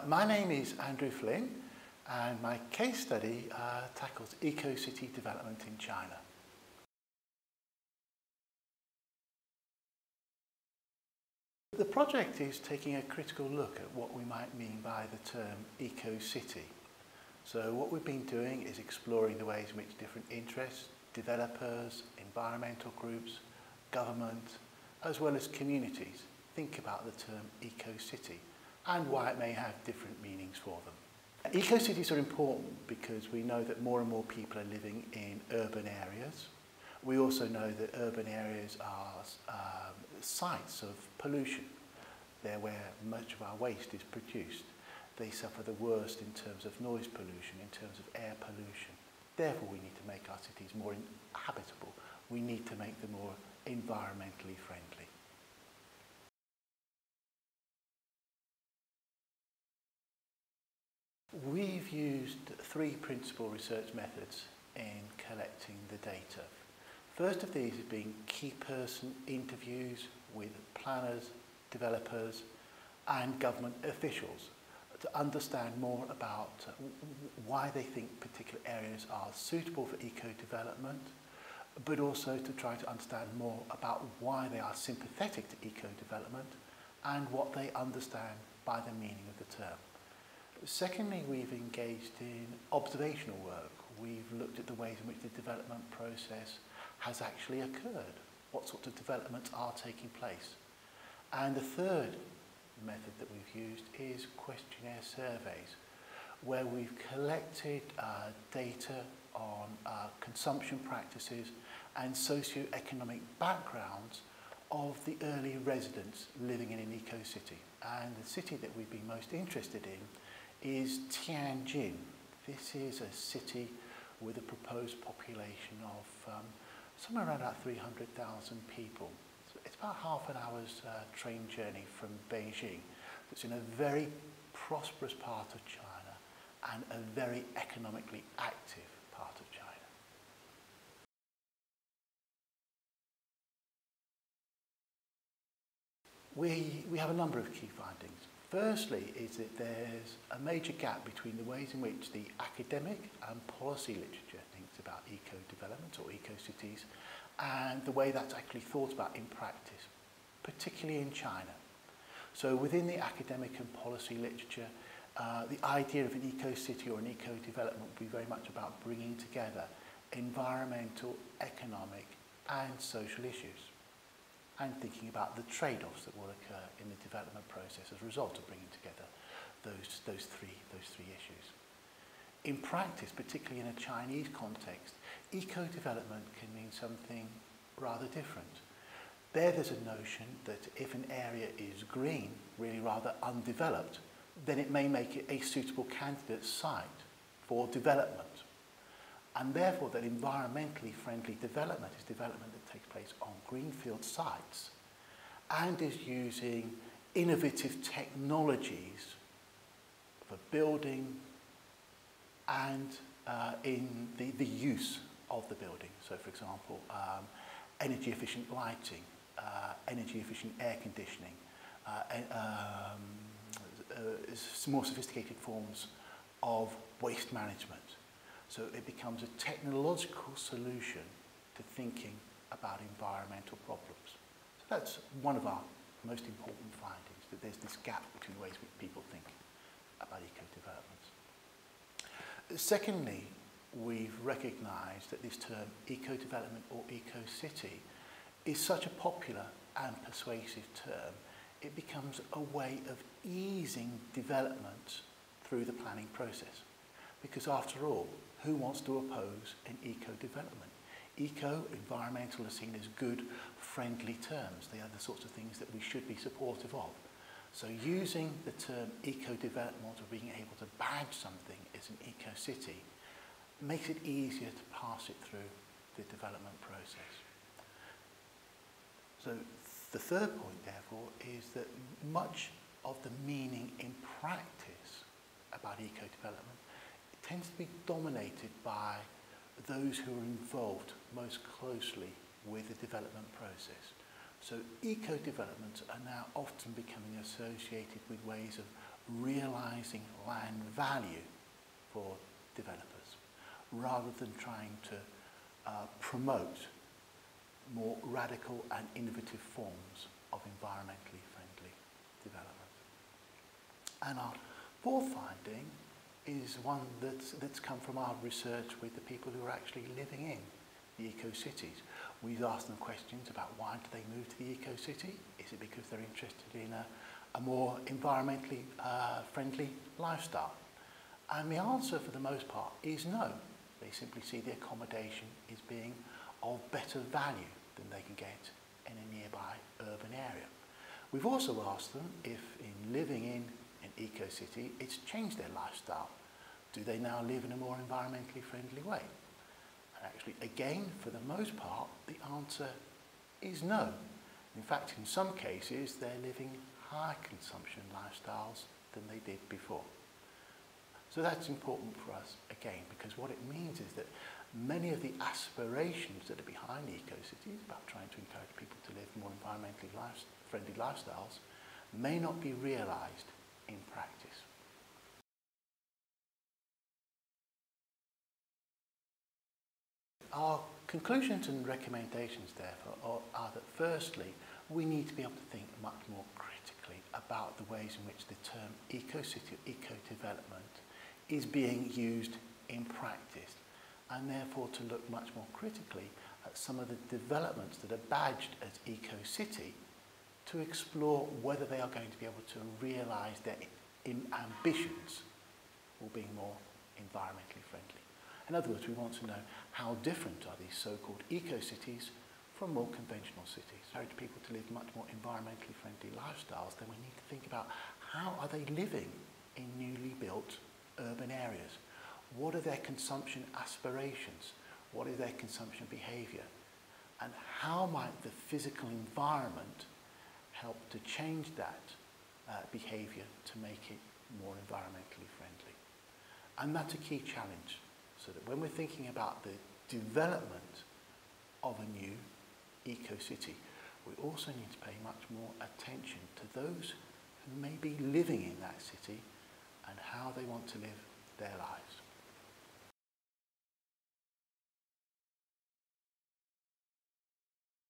My name is Andrew Flynn, and my case study tackles eco-city development in China. The project is taking a critical look at what we might mean by the term eco-city. So what we've been doing is exploring the ways in which different interests, developers, environmental groups, government, as well as communities think about the term eco-city and why it may have different meanings for them. Eco-cities are important because we know that more and more people are living in urban areas. We also know that urban areas are sites of pollution. They're where much of our waste is produced. They suffer the worst in terms of noise pollution, in terms of air pollution. Therefore, we need to make our cities more habitable. We need to make them more environmentally friendly. We've used three principal research methods in collecting the data. First of these has been key person interviews with planners, developers and government officials to understand more about why they think particular areas are suitable for eco-development, but also to try to understand more about why they are sympathetic to eco-development and what they understand by the meaning of the term. Secondly, we've engaged in observational work. We've looked at the ways in which the development process has actually occurred, what sorts of developments are taking place. And the third method that we've used is questionnaire surveys, where we've collected data on consumption practices and socio-economic backgrounds of the early residents living in an eco-city. And the city that we've been most interested in is Tianjin. This is a city with a proposed population of somewhere around about 300,000 people. So it's about half an hour's train journey from Beijing. It's in a very prosperous part of China and a very economically active part of China. We have a number of key findings. Firstly is that there's a major gap between the ways in which the academic and policy literature thinks about eco-development or eco-cities and the way that's actually thought about in practice, particularly in China. So within the academic and policy literature, the idea of an eco-city or an eco-development will be very much about bringing together environmental, economic and social issues, and thinking about the trade-offs that will occur in the development process as a result of bringing together those three issues. In practice, particularly in a Chinese context, eco-development can mean something rather different. There's a notion that if an area is green, really rather undeveloped, then it may make it a suitable candidate site for development. And therefore that environmentally friendly development is development that takes place on greenfield sites and is using innovative technologies for building and in the use of the building. So for example, energy efficient lighting, energy efficient air conditioning, more sophisticated forms of waste management. So it becomes a technological solution to thinking about environmental problems. So that's one of our most important findings, that there's this gap between the ways which people think about eco-development. Secondly, we've recognised that this term eco-development or eco-city is such a popular and persuasive term, it becomes a way of easing development through the planning process. Because after all, who wants to oppose an eco-development? Eco, environmental are seen as good, friendly terms. They are the sorts of things that we should be supportive of. So using the term eco-development or being able to badge something as an eco-city makes it easier to pass it through the development process. So the third point, therefore, is that much of the meaning in practice about eco-development tends to be dominated by those who are involved most closely with the development process. So eco-developments are now often becoming associated with ways of realising land value for developers, rather than trying to promote more radical and innovative forms of environmentally friendly development. And our fourth finding is one that's come from our research with the people who are actually living in the eco-cities. We've asked them questions about why do they move to the eco-city? Is it because they're interested in a more environmentally friendly lifestyle? And the answer for the most part is no. They simply see the accommodation as being of better value than they can get in a nearby urban area. We've also asked them if in living in an eco-city it's changed their lifestyle. Do they now live in a more environmentally friendly way? And actually, again, for the most part, the answer is no. In fact, in some cases, they're living higher consumption lifestyles than they did before. So that's important for us, again, because what it means is that many of the aspirations that are behind eco-cities, about trying to encourage people to live more environmentally friendly lifestyles, may not be realised in practice. Our conclusions and recommendations, therefore, are that firstly, we need to be able to think much more critically about the ways in which the term eco-city or eco-development is being used in practice, and therefore to look much more critically at some of the developments that are badged as eco-city to explore whether they are going to be able to realise their ambitions for being more environmentally friendly. In other words, we want to know how different are these so-called eco-cities from more conventional cities. Encourage people to live much more environmentally friendly lifestyles, then we need to think about how are they living in newly built urban areas? What are their consumption aspirations? What is their consumption behaviour? And how might the physical environment help to change that behaviour to make it more environmentally friendly? And that's a key challenge, so that when we're thinking about the development of a new eco-city, we also need to pay much more attention to those who may be living in that city and how they want to live their lives.